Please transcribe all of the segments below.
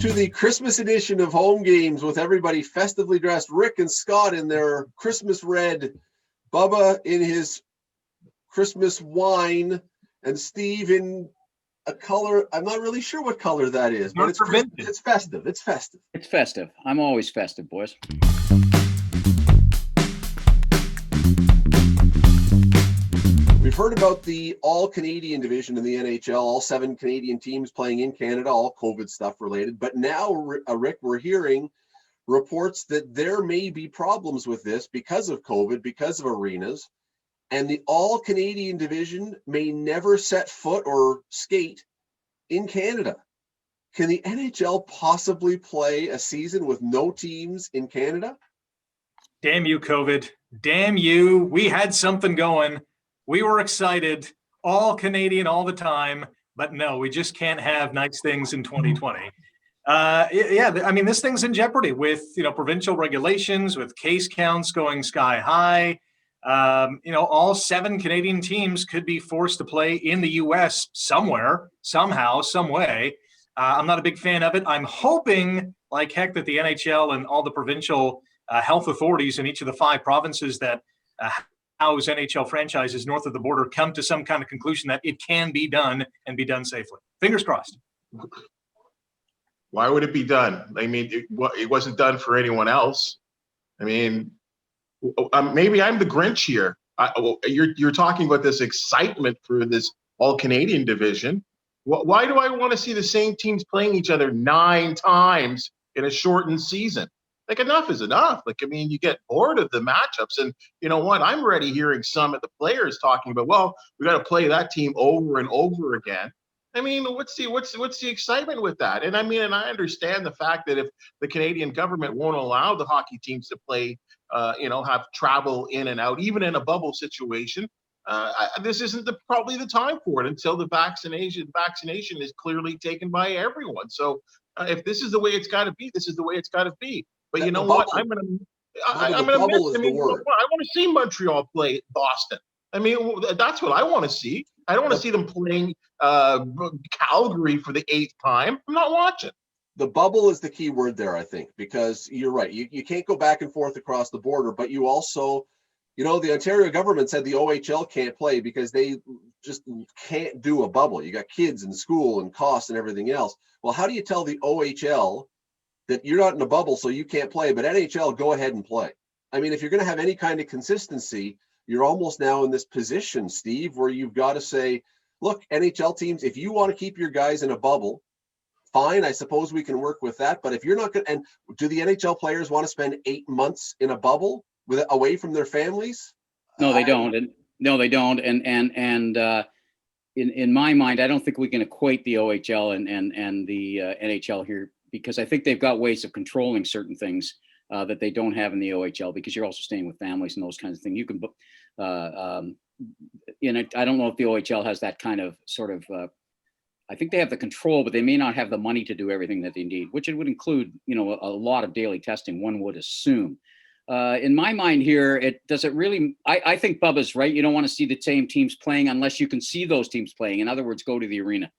to the Christmas edition of Home Games with everybody festively dressed. Rick and Scott in their Christmas red, Bubba in his Christmas wine, and Steve in a color. I'm not really sure what color that is, but it's festive. It's festive. It's festive. I'm always festive, boys. We've heard about the all-Canadian division in the NHL, all 7 Canadian teams playing in Canada, all COVID stuff related. But now, Rick, we're hearing reports that there may be problems with this because of COVID, because of arenas, and the all-Canadian division may never set foot or skate in Canada. Can the NHL possibly play a season with no teams in Canada? Damn you, COVID. Damn you. We had something going. We were excited, all Canadian all the time, but no, we just can't have nice things in 2020. I mean, this thing's in jeopardy with, provincial regulations, with case counts going sky high. All 7 Canadian teams could be forced to play in the U.S. somewhere, somehow, some way. I'm not a big fan of it. I'm hoping, like heck, that the NHL and all the provincial health authorities in each of the 5 provinces that house NHL franchises north of the border come to some kind of conclusion that it can be done and be done safely. Fingers crossed. Why would it be done? I mean, it wasn't done for anyone else. I mean, maybe I'm the Grinch here. You're talking about this excitement for this all-Canadian division. Why do I want to see the same teams playing each other 9 times in a shortened season? Like, enough is enough. Like, I mean, you get bored of the matchups. And you know what? I'm already hearing some of the players talking about, well, we got to play that team over and over again. I mean, what's the excitement with that? And I mean, and I understand the fact that if the Canadian government won't allow the hockey teams to play, have travel in and out, even in a bubble situation, this isn't probably the time for it until the vaccination is clearly taken by everyone. So if this is the way it's got to be, this is the way it's got to be. But you know what? I'm gonna miss. I want to see Montreal play Boston. I mean, that's what I want to see. I don't want to see them playing Calgary for the 8th time. I'm not watching. The bubble is the key word there, I think, because you're right. You can't go back and forth across the border, but you also, the Ontario government said the OHL can't play because they just can't do a bubble. You got kids in school and costs and everything else. Well, how do you tell the OHL that you're not in a bubble, so you can't play, but NHL, go ahead and play? I mean, if you're going to have any kind of consistency, you're almost now in this position, Steve, where you've got to say, look, NHL teams, if you want to keep your guys in a bubble, fine, I suppose we can work with that. But if you're not going to, and do the NHL players want to spend 8 months in a bubble away from their families? No, they don't. And in my mind, I don't think we can equate the OHL and the NHL here, because I think they've got ways of controlling certain things that they don't have in the OHL, because you're also staying with families and those kinds of things. You can, I don't know if the OHL has that kind of sort of, I think they have the control, but they may not have the money to do everything that they need, which it would include, a lot of daily testing, one would assume. In my mind here, I think Bubba's right. You don't want to see the same teams playing unless you can see those teams playing. In other words, go to the arena.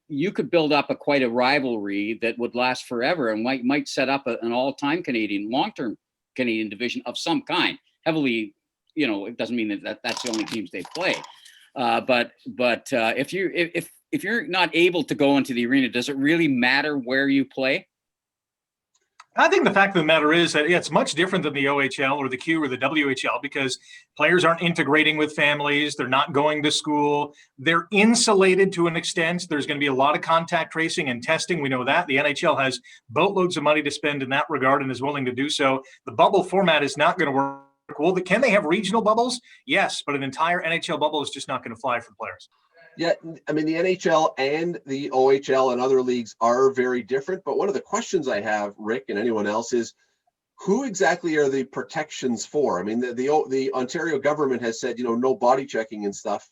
You could build up quite a rivalry that would last forever and might set up an all-time Canadian, long-term Canadian division of some kind. Heavily, it doesn't mean that that's the only teams they play. But if you're not able to go into the arena, does it really matter where you play? I think the fact of the matter is that it's much different than the OHL or the Q or the WHL, because players aren't integrating with families. They're not going to school. They're insulated to an extent. There's going to be a lot of contact tracing and testing. We know that. The NHL has boatloads of money to spend in that regard and is willing to do so. The bubble format is not going to work. Well, can they have regional bubbles? Yes, but an entire NHL bubble is just not going to fly for the players. Yeah, I mean, the NHL and the OHL and other leagues are very different. But one of the questions I have, Rick, and anyone else, is who exactly are the protections for? I mean, the Ontario government has said, no body checking and stuff.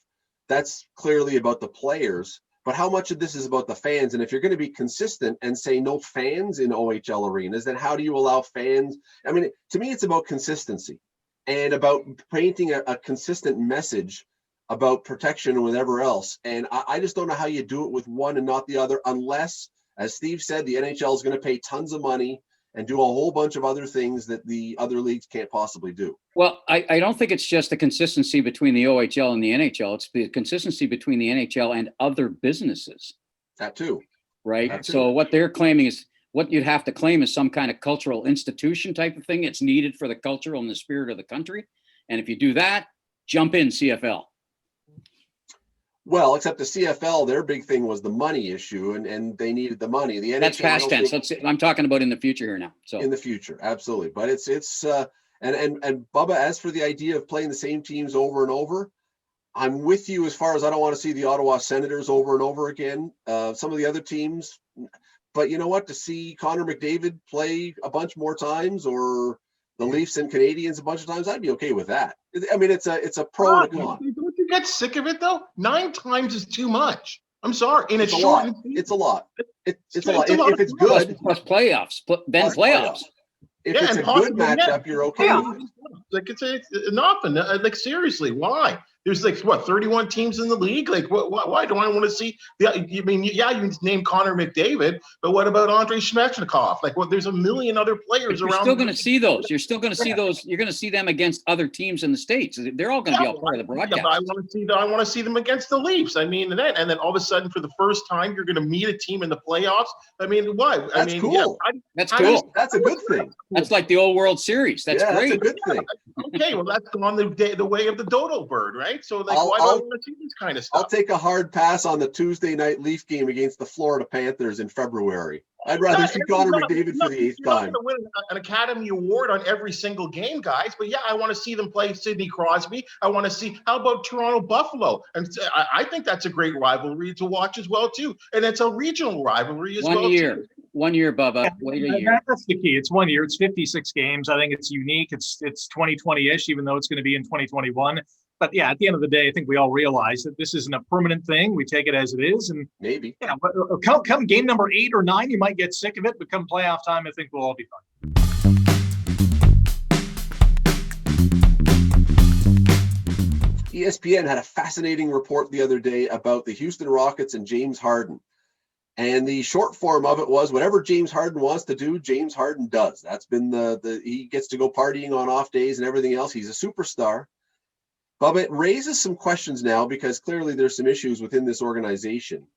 That's clearly about the players. But how much of this is about the fans? And if you're going to be consistent and say no fans in OHL arenas, then how do you allow fans? I mean, to me, it's about consistency and about painting a consistent message about protection and whatever else. And I just don't know how you do it with one and not the other, unless As Steve said, the NHL is going to pay tons of money and do a whole bunch of other things that the other leagues can't possibly do. Well, I don't think it's just the consistency between the OHL and the NHL. It's the consistency between the NHL and other businesses. That too. Right. That too. So what they're claiming is what you'd have to claim is some kind of cultural institution type of thing. It's needed for the culture and the spirit of the country. And if you do that, jump in CFL. Well, except the CFL, their big thing was the money issue, and they needed the money. The NHL, that's past tense. I'm talking about in the future here now. So in the future, absolutely. But it's and Bubba, as for the idea of playing the same teams over and over, I'm with you as far as I don't want to see the Ottawa Senators over and over again. Some of the other teams, but you know what? To see Connor McDavid play a bunch more times, or the Leafs and Canadians a bunch of times, I'd be okay with that. I mean, it's a pro and a con. Don't you get sick of it though? 9 times is too much. I'm sorry, and it's a lot. It's a lot. It's a lot. If it's good, plus playoffs, then playoffs. If it's a good matchup, you're okay. Yeah. Like it's enough. And like seriously, why? There's like 31 teams in the league. Like why do I want to see? You can name Connor McDavid, but what about Andrei Svechnikov? Like, there's a million other players around. You're still going to see those. You're still going to see those. You're going to see them against other teams in the States. They're all going to be a part of the broadcast. Yeah, but I want to see them against the Leafs. I mean, and then all of a sudden, for the first time, you're going to meet a team in the playoffs. I mean, why? That's cool. That's cool. That's a good thing. That's like the old World Series. That's great. That's a good thing. Okay, well, that's gone the way of the dodo bird, right? So, like, why do I want to see this kind of stuff? I'll take a hard pass on the Tuesday night Leaf game against the Florida Panthers in February. I'd rather see Connor McDavid for the 8th time. You're not going to win an Academy Award on every single game, guys. But yeah, I want to see them play Sidney Crosby. I want to see, how about Toronto Buffalo? And I think that's a great rivalry to watch as well too. And it's a regional rivalry as well. 1 year, Bubba. Wait a year. That's the key. It's 1 year. It's 56 games. I think it's unique. It's 2020-ish, even though it's going to be in 2021. But yeah, at the end of the day, I think we all realize that this isn't a permanent thing. We take it as it is, and maybe but come game number 8 or 9, you might get sick of it. But come playoff time, I think we'll all be fine. ESPN had a fascinating report the other day about the Houston Rockets and James Harden. And the short form of it was, whatever James Harden wants to do, James Harden does. That's been he gets to go partying on off days and everything else. He's a superstar. But it raises some questions now, because clearly there's some issues within this organization.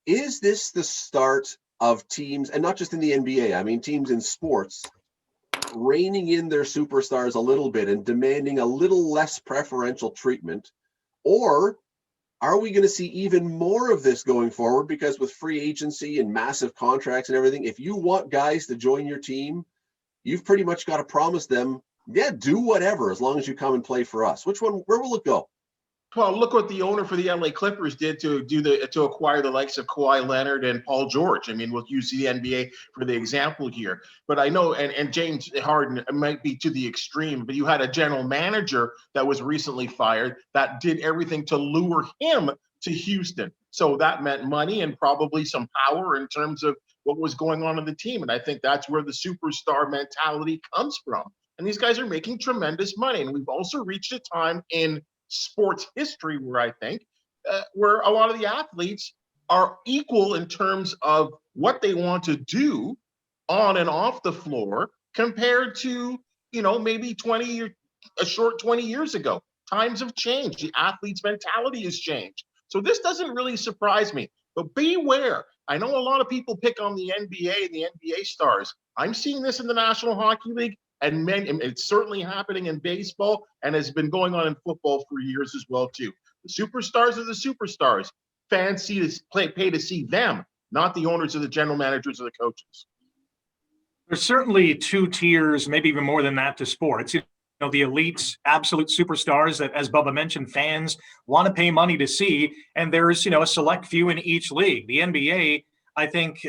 Is this the start of teams, and not just in the NBA, I mean teams in sports, reining in their superstars a little bit and demanding a little less preferential treatment? Or are we going to see even more of this going forward? Because with free agency and massive contracts and everything, if you want guys to join your team, you've pretty much got to promise them, yeah, do whatever as long as you come and play for us. Where will it go? Well, look what the owner for the LA Clippers did to acquire the likes of Kawhi Leonard and Paul George. I mean, we'll use the NBA for the example here. But I know, and James Harden might be to the extreme, but you had a general manager that was recently fired that did everything to lure him to Houston. So that meant money and probably some power in terms of what was going on in the team. And I think that's where the superstar mentality comes from. And these guys are making tremendous money. And we've also reached a time in sports history where I think where a lot of the athletes are equal in terms of what they want to do on and off the floor compared to, maybe 20 years ago. Times have changed. The athlete's mentality has changed. So this doesn't really surprise me. But beware. I know a lot of people pick on the NBA and the NBA stars. I'm seeing this in the National Hockey League. And it's certainly happening in baseball and has been going on in football for years as well, too. The superstars are the superstars. Fans pay to see them, not the owners or the general managers or the coaches. There's certainly 2 tiers, maybe even more than that, to sports. The elites, absolute superstars that, as Bubba mentioned, fans want to pay money to see. And there's, a select few in each league. The NBA, I think,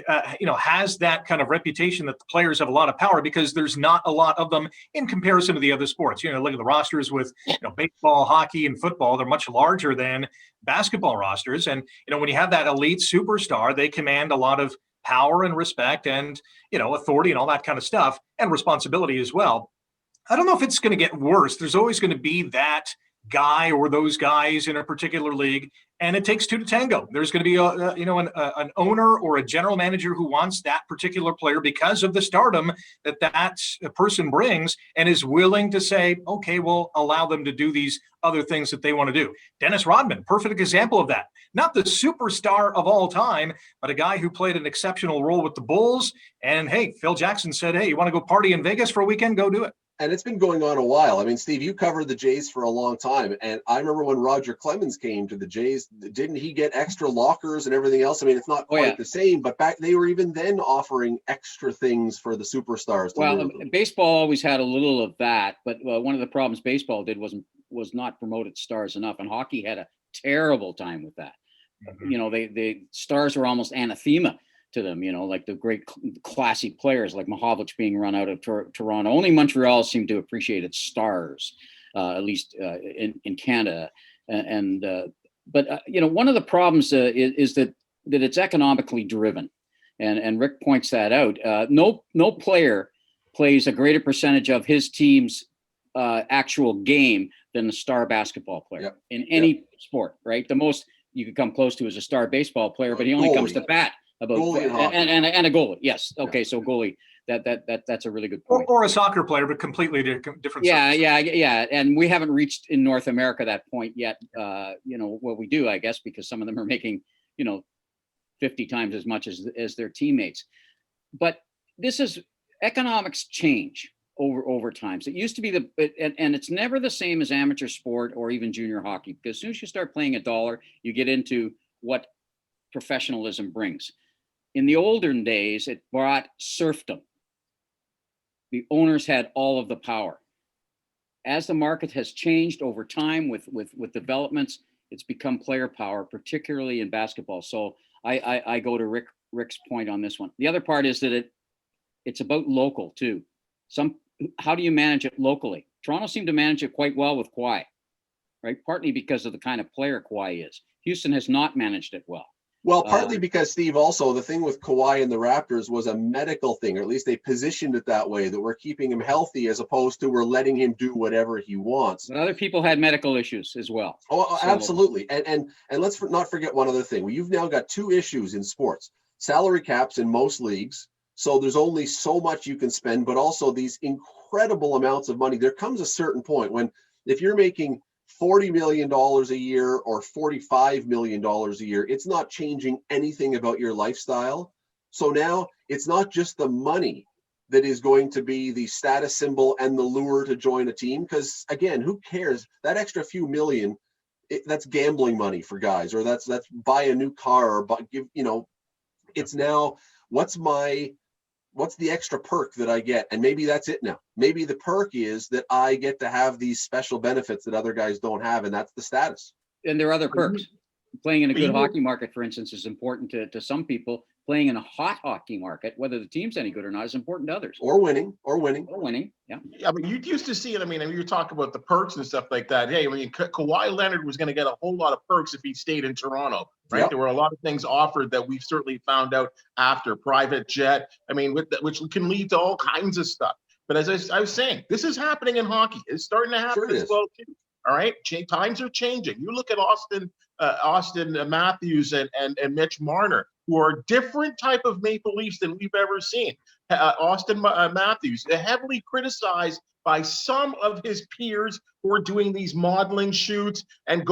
has that kind of reputation that the players have a lot of power because there's not a lot of them in comparison to the other sports. Look at the rosters with, baseball, hockey, and football. They're much larger than basketball rosters. And, when you have that elite superstar, they command a lot of power and respect and, authority and all that kind of stuff and responsibility as well. I don't know if it's going to get worse. There's always going to be that guy or those guys in a particular league, and it takes two to tango. There's going to be an owner or a general manager who wants that particular player because of the stardom that person brings, and is willing to say, okay, we'll allow them to do these other things that they want to do. Dennis Rodman, perfect example of that. Not the superstar of all time, but a guy who played an exceptional role with the Bulls. And hey, Phil Jackson said, hey, you want to go party in Vegas for a weekend? Go do it. And it's been going on a while. I mean, Steve, you covered the Jays for a long time. And I remember when Roger Clemens came to the Jays, didn't he get extra lockers and everything else? I mean, it's not quite the same, but back they were even then offering extra things for the superstars. Baseball always had a little of that, but one of the problems baseball did was not promote its stars enough. And hockey had a terrible time with that. Mm-hmm. You know, the stars were almost anathema to them, you know, like the great classy players like Mahovlich being run out of Toronto. Only Montreal seemed to appreciate its stars, at least in Canada. But you know, one of the problems is that it's economically driven, and Rick points that out. No player plays a greater percentage of his team's actual game than a star basketball player in any sport, right? The most you could come close to is a star baseball player, but he only comes to bat about and a goalie. Yes. Okay. So goalie, that's a really good point. Or a soccer player, but completely different. Yeah. And we haven't reached in North America that point yet. You know, what we do, I guess, because some of them are making, 50 times as much as their teammates. But this is economics change over time. So it used to be and it's never the same as amateur sport or even junior hockey, because as soon as you start playing $1, you get into what professionalism brings. In the olden days, it brought serfdom. The owners had all of the power. As the market has changed over time with developments, it's become player power, particularly in basketball. So I go to Rick's point on this one. The other part is that it's about local too. How do you manage it locally? Toronto seemed to manage it quite well with Kawhi, right? Partly because of the kind of player Kawhi is. Houston has not managed it well. Well, partly because, Steve, also the thing with Kawhi and the Raptors was a medical thing, or at least they positioned it that way, that we're keeping him healthy as opposed to we're letting him do whatever he wants. But other people had medical issues as well. Oh, so, absolutely. And let's not forget one other thing. You've now got two issues in sports. Salary caps in most leagues. So there's only so much you can spend, but also these incredible amounts of money. There comes a certain point when if you're making $40 million a year or $45 million a year, it's not changing anything about your lifestyle. So now it's not just the money that is going to be the status symbol and the lure to join a team. Because again, who cares? That extra few million, that's gambling money for guys, or that's buy a new car, or it's now what's the extra perk that I get? And maybe that's it now. Maybe the perk is that I get to have these special benefits that other guys don't have, and that's the status. And there are other perks. Playing in a good hockey market, for instance, is important to some people. Playing in a hot hockey market, whether the team's any good or not, is important to others. Or winning. Yeah. I mean, you used to see it. I mean, you talk about the perks and stuff like that. Hey, I mean, Kawhi Leonard was going to get a whole lot of perks if he stayed in Toronto, right? Yep. There were a lot of things offered that we've certainly found out after. Private jet. I mean, which can lead to all kinds of stuff. But as I was saying, this is happening in hockey. It's starting to happen as well too. All right, times are changing. You look at Austin Matthews and Mitch Marner, who are different type of Maple Leafs than we've ever seen. Austin Matthews, heavily criticized by some of his peers who are doing these modeling shoots and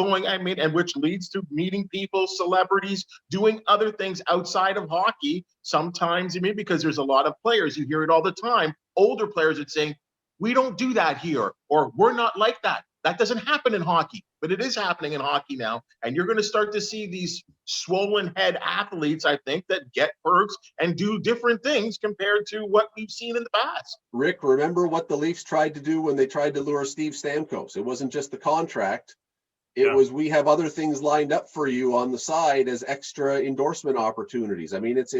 which leads to meeting people, celebrities, doing other things outside of hockey. Sometimes, because there's a lot of players, you hear it all the time, older players are saying, we don't do that here, or we're not like that. That doesn't happen in hockey, but it is happening in hockey now. And you're going to start to see these swollen head athletes, I think, that get perks and do different things compared to what we've seen in the past. Rick, remember what the Leafs tried to do when they tried to lure Steve Stamkos? It wasn't just the contract. It was, we have other things lined up for you on the side as extra endorsement opportunities. I mean, it's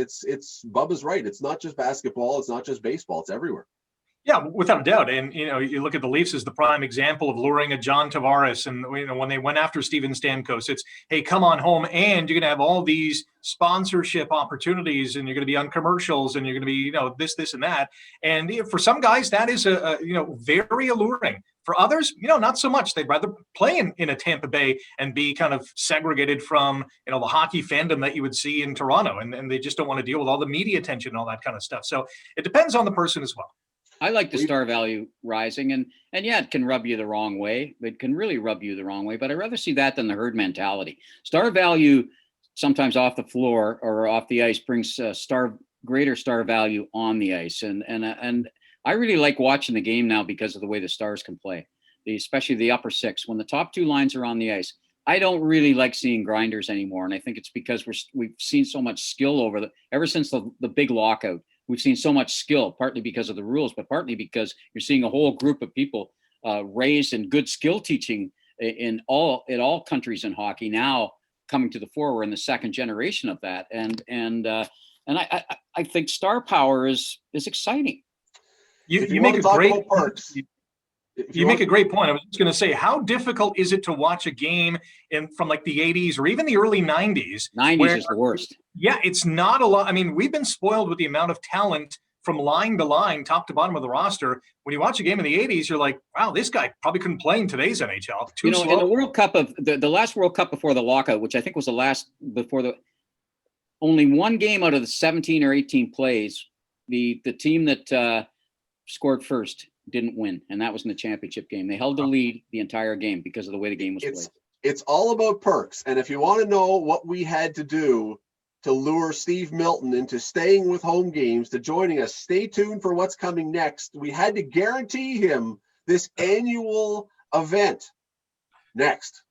Bubba's right. It's not just basketball. It's not just baseball. It's everywhere. Yeah, without a doubt. And, you look at the Leafs as the prime example of luring a John Tavares. And, when they went after Steven Stamkos, it's, hey, come on home. And you're going to have all these sponsorship opportunities, and you're going to be on commercials, and you're going to be, this, and that. And for some guys, that is very alluring. For others, not so much. They'd rather play in a Tampa Bay and be kind of segregated from, the hockey fandom that you would see in Toronto. And they just don't want to deal with all the media attention and all that kind of stuff. So it depends on the person as well. I like the star value rising, and yeah, it can rub you the wrong way. It can really rub you the wrong way, but I'd rather see that than the herd mentality. Star value sometimes off the floor or off the ice brings greater star value on the ice, and I really like watching the game now because of the way the Stars can play, especially the upper six. When the top two lines are on the ice, I don't really like seeing grinders anymore, and I think it's because we've seen so much skill ever since the big lockout. We've seen so much skill, partly because of the rules, but partly because you're seeing a whole group of people raised in good skill teaching in all countries in hockey now coming to the fore. We're in the second generation of that, and I think star power is exciting. You make a great perks. You make a great point. I was just going to say, how difficult is it to watch a game from like the 80s or even the early 90s? 90s is the worst. Yeah, it's not a lot. I mean, we've been spoiled with the amount of talent from line to line, top to bottom of the roster. When you watch a game in the 80s, you're like, wow, this guy probably couldn't play in today's NHL. In the World Cup of the last World Cup before the lockout, which I think was the last only one game out of the 17 or 18 plays, the team that scored first didn't win, and that was in the championship game. They held the lead the entire game because of the way the game was played. It's all about perks, and if you want to know what we had to do to lure Steve Milton into staying with home games, to joining us, stay tuned for what's coming next. We had to guarantee him this annual event. Next.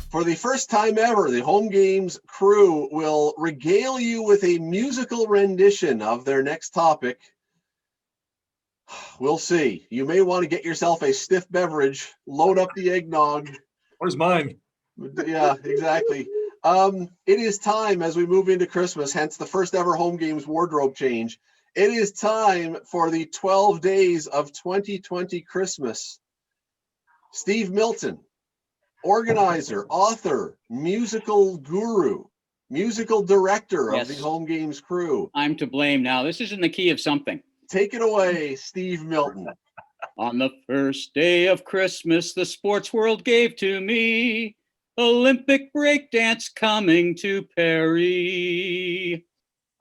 For the first time ever, the Home Games crew will regale you with a musical rendition of their next topic. We'll see. You may want to get yourself a stiff beverage, load up the eggnog. Where's mine? Yeah, exactly. It is time as we move into Christmas, hence the first ever Home Games wardrobe change. It is time for the 12 days of 2020 Christmas. Steve Milton, organizer, author, musical guru, musical director of the Home Games crew. I'm to blame now. This is in the key of something. Take it away, Steve Milton. On the first day of Christmas, the sports world gave to me Olympic breakdance coming to Perry.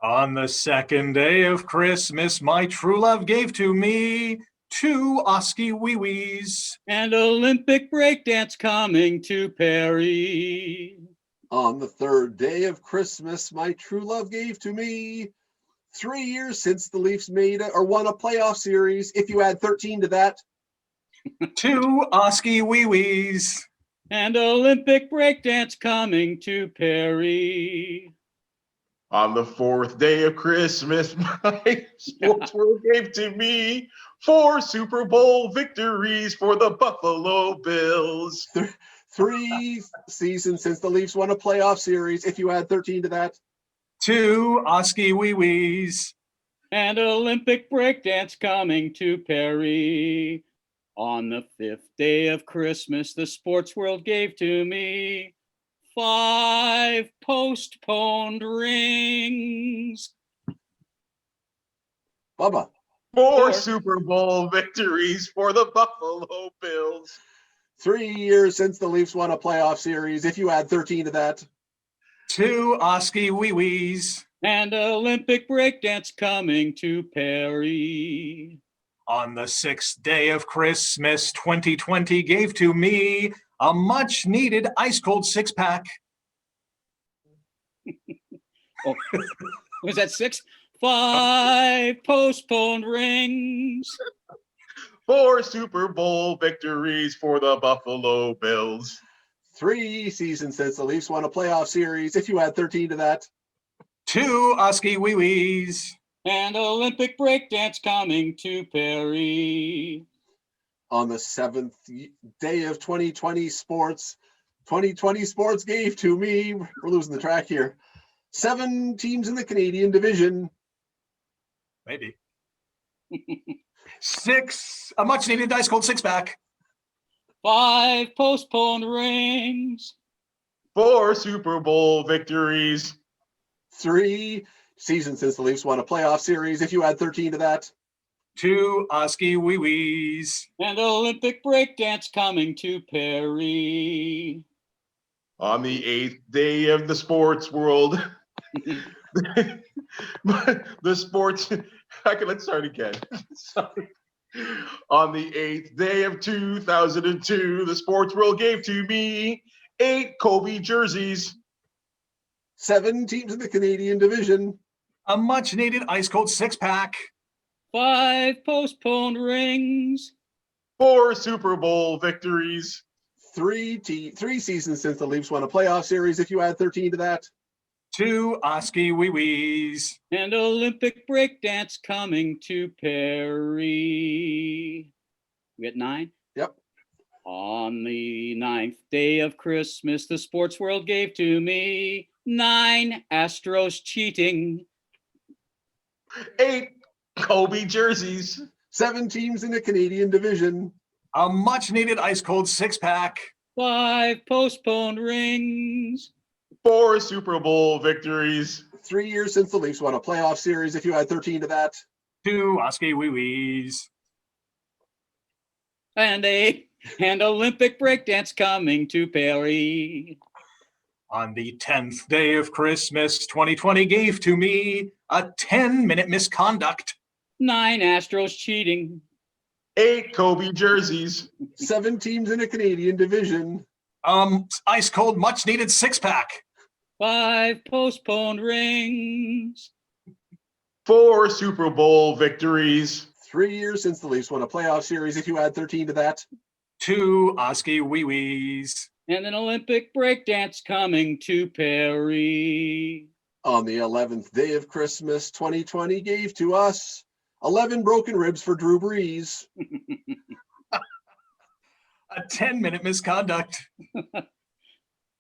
On the second day of Christmas, my true love gave to me 2 Oski wee-wees. And Olympic breakdance coming to Perry. On the third day of Christmas, my true love gave to me 3 years since the Leafs made or won a playoff series. If you add 13 to that. 2 Oski wee-wees. And Olympic breakdance coming to Perry. On the fourth day of Christmas, my sports world gave to me 4 Super Bowl victories for the Buffalo Bills. 3 seasons since the Leafs won a playoff series. If you add 13 to that. 2 Oski wee-wees. And Olympic breakdance coming to Perry. On the 5th day of Christmas, the sports world gave to me 5 postponed rings. Bubba. 4 Super Bowl victories for the Buffalo Bills. 3 years since the Leafs won a playoff series. If you add 13 to that. 2 Oski wee-wees. And Olympic breakdance coming to Perry. On the 6th day of Christmas, 2020 gave to me a much-needed ice-cold 6-pack. Oh, was that 6? 5 postponed rings. 4 Super Bowl victories for the Buffalo Bills. 3 seasons since the Leafs won a playoff series. If you add 13 to that. 2 Oski wee-wees. And Olympic breakdance coming to Perry. On the 7th day of 2020 sports, 2020 sports gave to me, we're losing the track here, 7 teams in the Canadian division. Maybe. 6, a much-needed ice-cold 6-pack. 5 postponed rings. 4 Super Bowl victories. 3 season since the Leafs won a playoff series. If you add 13 to that. 2 Oski Wee Wees. And Olympic breakdance coming to Perry. On the 8th day of the sports world. The sports. Okay, let's start again. Sorry. On the 8th day of 2002, the sports world gave to me 8 Kobe jerseys. 7 teams in the Canadian division. A much needed ice cold 6-pack. 5 postponed rings. 4 Super Bowl victories. 3 seasons since the Leafs won a playoff series. If you add 13 to that. 2 Oski Wee Wees. And Olympic breakdance coming to Perry. We got 9? Yep. On the 9th day of Christmas, the sports world gave to me 9 Astros cheating. 8 Kobe jerseys. 7 teams in the Canadian division. A much needed ice cold 6-pack. 5 postponed rings. 4 Super Bowl victories. 3 years since the Leafs won a playoff series. If you add 13 to that. 2 Oski Wee Wees. And Olympic breakdance coming to Perry. On the 10th day of Christmas, 2020 gave to me a 10-minute misconduct. 9 Astros cheating. 8 Kobe jerseys. 7 teams in the Canadian division. Ice cold, much needed 6-pack. 5 postponed rings. 4 Super Bowl victories. 3 years since the Leafs won a playoff series. If you add 13 to that. 2 Oski Wee Wees. And an Olympic breakdance coming to Perry. On the 11th day of Christmas, 2020 gave to us 11 broken ribs for Drew Brees. A 10-minute misconduct.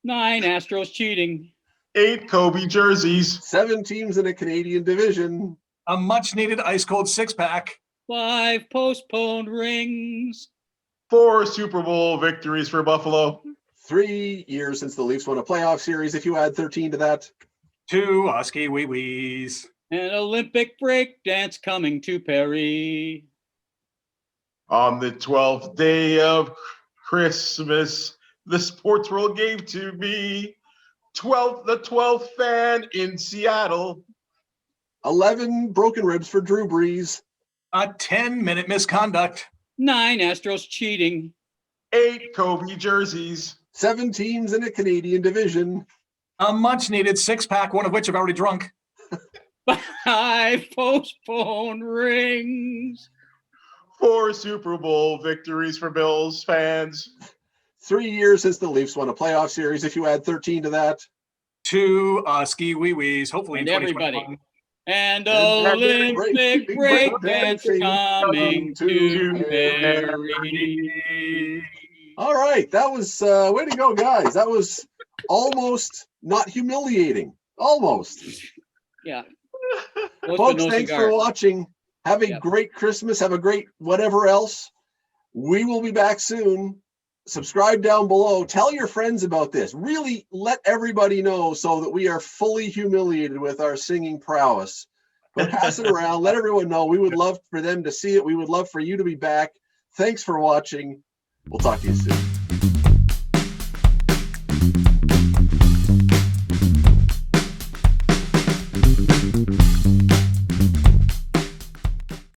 9 Astros cheating. 8 Kobe jerseys. 7 teams in the Canadian division. A much needed ice cold 6-pack. 5 postponed rings. 4 Super Bowl victories for Buffalo. 3 years since the Leafs won a playoff series. If you add 13 to that. 2 Oski Wee Wees. An Olympic breakdance coming to Perry. On the 12th day of Christmas, the sports world gave to me the 12th fan in Seattle. 11 broken ribs for Drew Brees. A 10-minute misconduct. 9 Astros cheating. 8 Kobe jerseys. 7 teams in the Canadian division. A much needed 6-pack, one of which I've already drunk. 5 postponed rings. 4 Super Bowl victories for Bills fans. 3 years since the Leafs won a playoff series. If you add 13 to that. 2 Oski Wee Wees. Hopefully in And everybody. 2021. And Olympic breakdance coming to Perry. All right. That was way to go, guys. That was almost not humiliating. Almost. Yeah. Folks, thanks for watching. Have a great Christmas. Have a great whatever else. We will be back soon. Subscribe down below. Tell your friends about this. Really let everybody know so that we are fully humiliated with our singing prowess. But pass it around. Let everyone know. We would love for them to see it. We would love for you to be back. Thanks for watching. We'll talk to you soon.